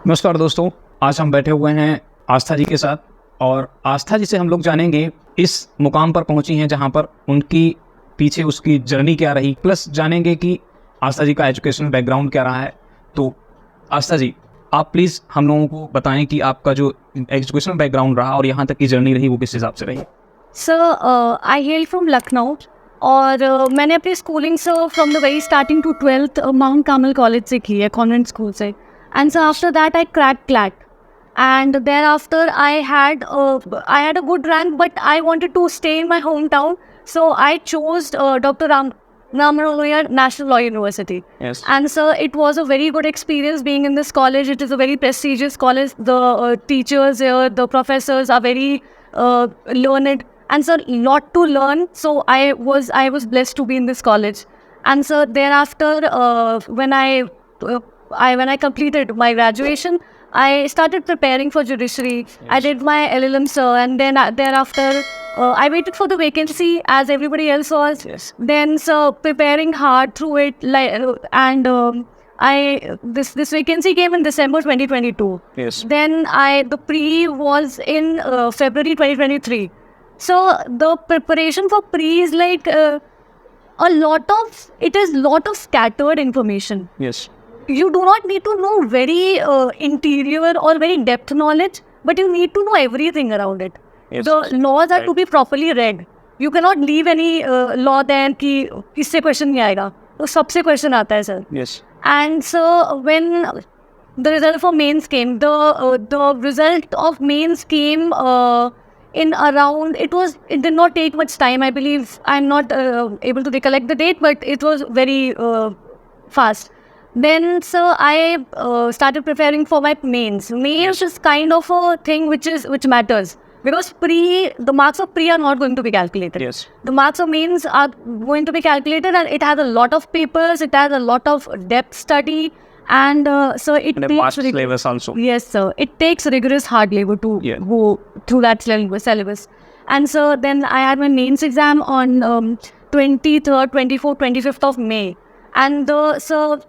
नमस्कार दोस्तों, आज हम बैठे हुए हैं आस्था जी के साथ और आस्था जी से हम लोग जानेंगे इस मुकाम पर पहुंची हैं जहां पर उनकी पीछे उसकी जर्नी क्या रही, प्लस जानेंगे कि आस्था जी का एजुकेशनल बैकग्राउंड क्या रहा है। तो आस्था जी, आप प्लीज़ हम लोगों को बताएं कि आपका जो एजुकेशनल बैकग्राउंड रहा और यहाँ तक की जर्नी रही वो किस हिसाब से रही। Sir, I hail from Lucknow और मैंने अपनी schooling sir from the very starting to 12th Mount Carmel College से की है, कॉन्वेंट स्कूल से। And sir after that I cracked CLAT and thereafter I had a good rank, but I wanted to stay in my hometown, so I chose Dr. 𝗏𝗏𝗏 National Law University. Yes. And so it was a very good experience being in this college. It is a very prestigious college. The teachers here, the professors are very learned, and so lot to learn. So I was blessed to be in this college. And so thereafter, when I completed my graduation, I started preparing for Judiciary. Yes. I did my LLM, sir, and then thereafter I waited for the vacancy as everybody else was. Yes. Then, sir, preparing hard through it, and this vacancy came in December 2022. Yes. Then the pre was in February 2023. So the preparation for pre is like a lot of scattered information. Yes. You do not need to know very interior or very depth knowledge, but you need to know everything around it. Yes. The laws are to be properly read. You cannot leave any law there कि इससे question नहीं आएगा, तो सबसे question आता है, sir. Yes. And so when the result for mains came, the result of mains came in around, it did not take much time. I believe I'm not able to recollect the date, but it was very fast. Then, sir, I started preparing for my mains. Mains is kind of a thing which matters, because the marks of pre are not going to be calculated. Yes. The marks of mains are going to be calculated, and it has a lot of papers. It has a lot of depth study, and so it and takes a syllabus also. Yes, sir. It takes rigorous hard labor to go through that syllabus. And so then I had my mains exam on 23rd, 24th, 25th of May, and so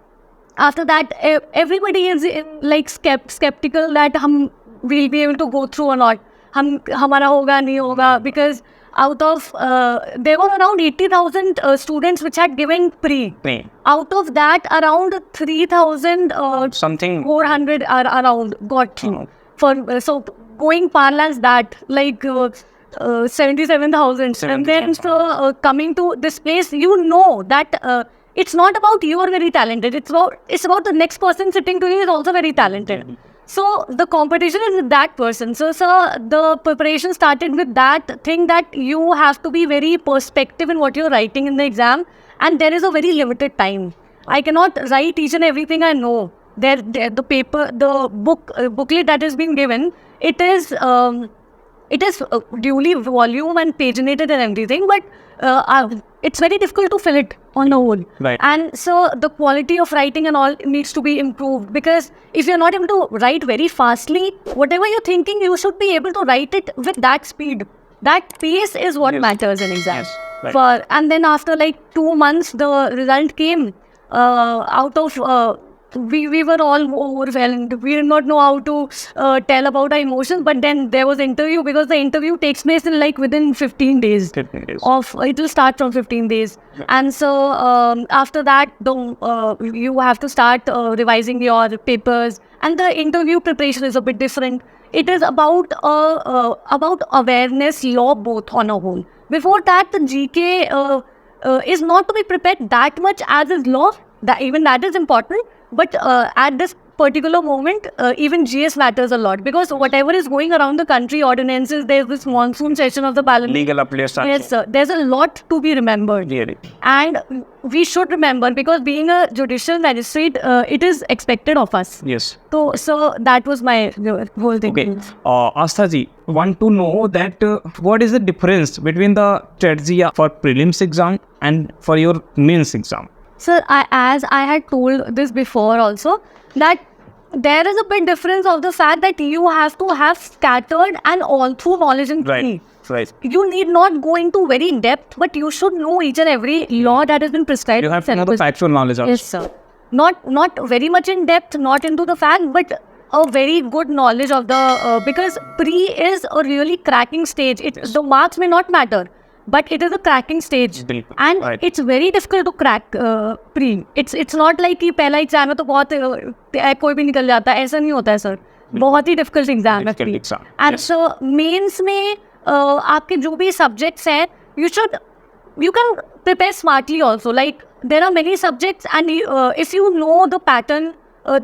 after that, everybody is like skeptical that we'll be able to go through or not. हमारा होगा नहीं होगा, because out of there were around 80,000 students which had given pre. Out of that, around 3,000 something 400 are around got through. So going parlance that like 77,000. And then so coming to this place, you know that. It's not about you are very talented. It's about the next person sitting to you is also very talented. Mm-hmm. So the competition is with that person. So the preparation started with that thing that you have to be very perspective in what you're writing in the exam, and there is a very limited time. I cannot write each and everything I know. The paper, the booklet that has been given, it is duly volume and paginated and everything, but it's very difficult to fill it on the whole. Right. And so the quality of writing and all needs to be improved, because if you're not able to write very fastly, whatever you're thinking, you should be able to write it with that speed. That pace is what matters in exams. Yes. Right. And then after like 2 months, the result came out of... We were all overwhelmed. We did not know how to tell about our emotions. But then there was interview, because the interview takes place in like within 15 days. 15 days. It will start from 15 days. Yeah. And so after that, you have to start revising your papers. And the interview preparation is a bit different. It is about awareness, law both on a whole. Before that, the GK is not to be prepared that much as is law. Even that is important. But at this particular moment, even GS matters a lot, because whatever is going around the country, ordinances, there's this monsoon session of the parliament. Legal appeals. Yes, sir. There's a lot to be remembered. Really. And we should remember, because being a judicial magistrate, it is expected of us. Yes. So that was my whole thing. Okay. Astha ji, want to know that what is the difference between the 𝗓𝗏𝗄 for prelims exam and for your mains exam? Sir, as I had told this before also, that there is a bit difference of the fact that you have to have scattered and all through knowledge in pre. Right. You need not go into very depth, but you should know each and every law that has been prescribed. You have to know the factual knowledge also. Yes, sir. Not very much in depth, not into the fact, but a very good knowledge of the because pre is a really cracking stage. The marks may not matter, but it is a cracking stage, and it's very difficult to crack pre. It's not like कि पहला exam है तो बहुत कोई भी निकल जाता है, ऐसा नहीं होता है सर. बहुत ही डिफिकल्ट एग्जाम है pre. And so मेंस में आपके जो भी सब्जेक्ट्स हैं, you can prepare smartly also. Like there are many subjects, and if you know the pattern,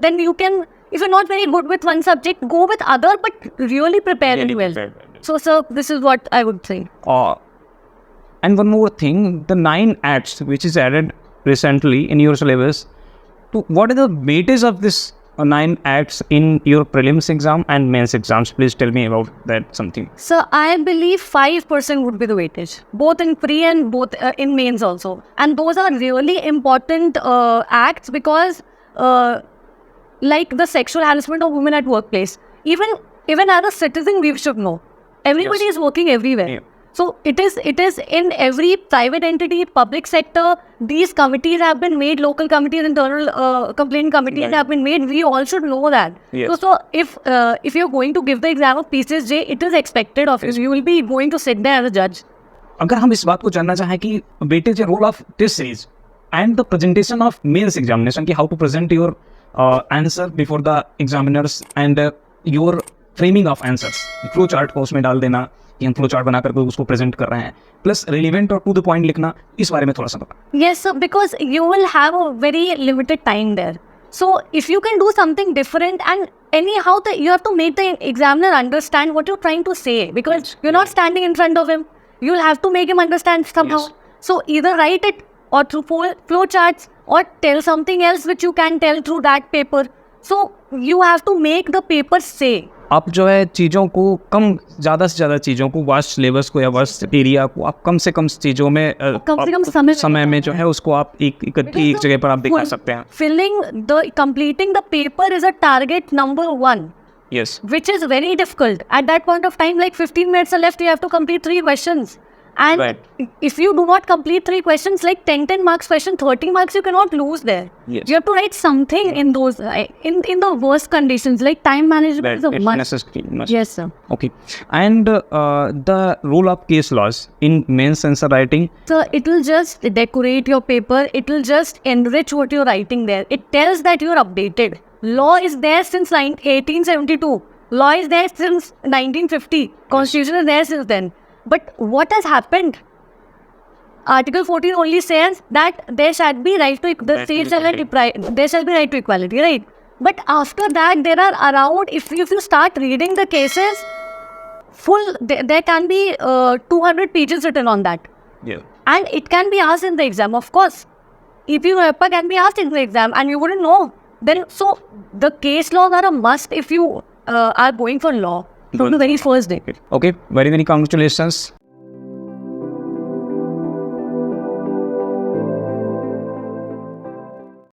then you can. If you're not very good with one subject, go with other, but really prepare it well. So, sir, this is what I would say. And one more thing, the 9 acts which is added recently in your syllabus, what are the weightage of this 9 acts in your prelims exam and mains exams? Please tell me about that something. So, I believe 5% would be the weightage, both in pre and both in mains also. And those are really important acts because like the sexual harassment of women at workplace, even as a citizen we should know. Everybody is working everywhere. Yeah. So it is in every private entity, public sector. These committees have been made, local committees, internal complaint committees have been made. We all should know that. Yes. So if you're going to give the exam of PCS J, it is expected of you. You will be going to sit there as a judge. अगर हम इस बात को जानना चाहें कि weightage role of test series and the presentation of mains examination, कि how to present your answer before the examiners and your framing of answers, flow chart को उसमें डाल देना कि हम फ्लो चार्ट बना करके उसको प्रेजेंट कर रहे हैं, प्लस रिलेवेंट और टू द पॉइंट लिखना, इस बारे में थोड़ा सा बता. Yes, sir, because you will have a very limited time there. So if you can do something different, and anyhow you have to make the examiner understand what you're trying to say, because you're not standing in front of him. You'll have to make him understand somehow. Yes. So either write it or through flow charts, or tell something else which you can tell through that paper. So you have to make the paper say. आप जो है चीज़ों को ज़्यादा से ज़्यादा चीज़ों को वास्ट सिलेबस को या वास्ट एरिया को आप कम से कम चीज़ों में कम से कम समय में जो है उसको आप एक जगह पर आप दिखा सकते हैं. Completing the paper is a target number 1. Yes. Which is very difficult. At that point of time, like 15 minutes are left, you have to complete 3 questions. And if you do not complete 3 questions, like 10 marks question, 30 marks, you cannot lose there. Yes. You have to write something in those, in the worst conditions, like time management is a must. Yes, sir. Okay. And the role of case laws in mains answer writing? So it will just decorate your paper. It will just enrich what you're writing there. It tells that you're updated. Law is there since 1872. Law is there since 1950. Constitution is there since then. But what has happened? Article 14 only says that there shall be right to there shall be right to equality, right? But after that, there are around, if you start reading the cases, there can be 200 pages written on that. Yeah. And it can be asked in the exam, of course. 𝗔 can be asked in the exam, and you wouldn't know. Then, so the case laws are a must if you are going for law. From the very first day. Okay, very congratulations